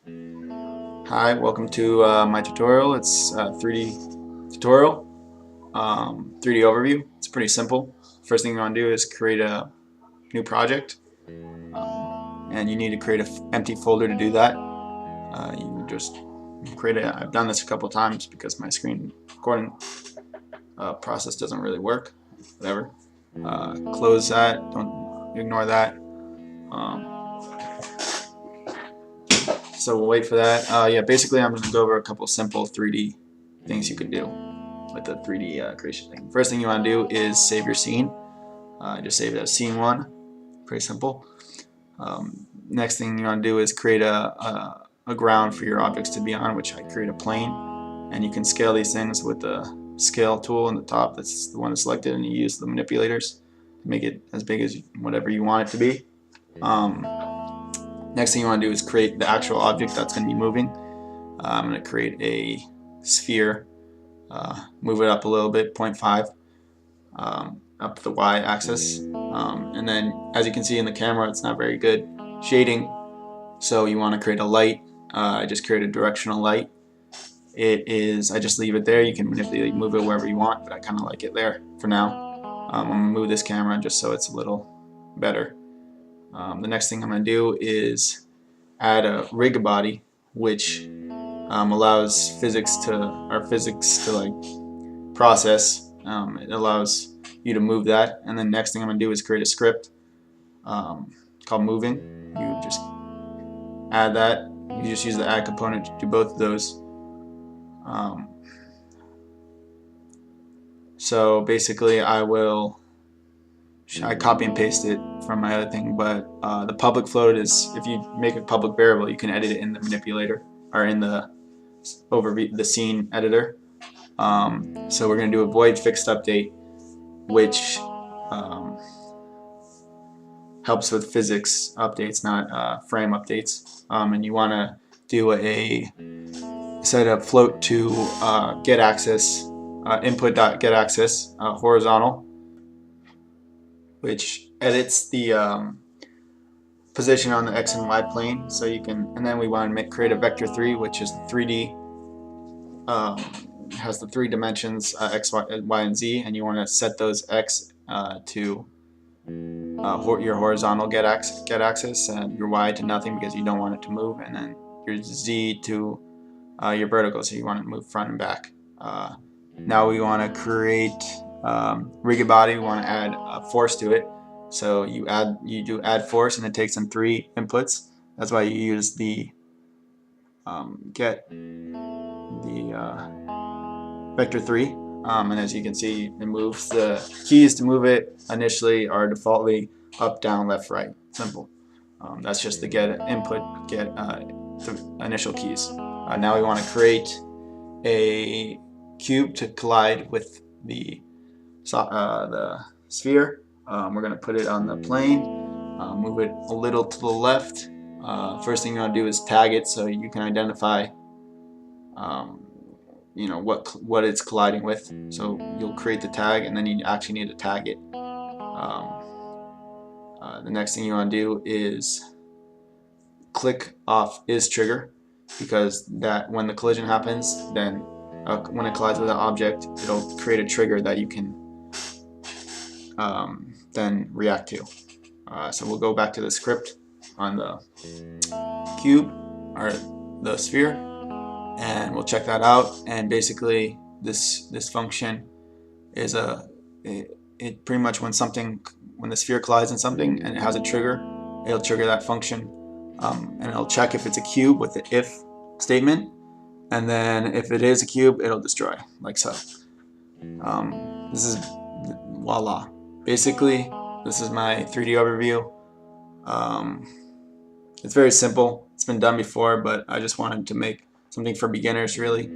Hi, welcome to my tutorial. It's a 3D tutorial, 3D overview. It's pretty simple. First thing you want to do is create a new project, and you need to create an empty folder to do that. You just create a. I've done this a couple times because my screen recording process doesn't really work. Whatever. Close that. Don't ignore that. Um, so we'll wait for that. Yeah, basically I'm going to go over a couple simple 3D things you can do with the 3D creation thing. First thing you want to do is save your scene. Just save it as scene 1. Pretty simple. Next thing you want to do is create a ground for your objects to be on, which I create a plane. And you can scale these things with the scale tool in the top. That's the one that's selected, and you use the manipulators to make it as big as whatever you want it to be. Next thing you want to do is create the actual object that's going to be moving. I'm going to create a sphere. Move it up a little bit, 0.5, up the y-axis, and then as you can see in the camera, it's not very good shading, so you want to create a light. I just created a directional light. I just leave it there. You can manipulate, move it wherever you want, but I kind of like it there for now. I'm going to move this camera just so it's a little better. The next thing I'm going to do is add a rig body, which allows physics to like process. It allows you to move that, and then next thing I'm going to do is create a script called moving. You just add that. You just use the add component to do both of those. So basically I copy and paste it from my other thing, but the public float is, if you make a public variable, you can edit it in the manipulator or in the scene editor. So we're going to do a void fixed update, which helps with physics updates, not frame updates. And you want to do set a float to get access, input.get access horizontal, which edits the position on the x and y plane. So you can, and then we want to create a vector 3, which is the 3D. Has the 3 dimensions, x, y, and z, and you want to set those x to your horizontal get axis, and your y to nothing because you don't want it to move, and then your z to your vertical, so you want it to move front and back. Now we want to create rigid body. We want to add a force to it. So you do add force, and it takes in 3 inputs. That's why you use the vector 3, and as you can see, it moves. The keys to move it initially are defaultly up, down, left, right. Simple. That's just the get input, the initial keys. Now we want to create a cube to collide with the sphere. We're going to put it on the plane, move it a little to the left. First thing you want to do is tag it so you can identify what it's colliding with. So you'll create the tag, and then you actually need to tag it. The next thing you want to do is click off is trigger, because that when the collision happens, then when it collides with an object, it'll create a trigger that you can then react to. So we'll go back to the script on the cube or the sphere, and we'll check that out. And basically this function is it pretty much when the sphere collides in something and it has a trigger, it'll trigger that function, and it'll check if it's a cube with the if statement, and then if it is a cube, it'll destroy, like so. This is voila. Basically, this is my 3D overview. It's very simple. It's been done before, but I just wanted to make something for beginners, really.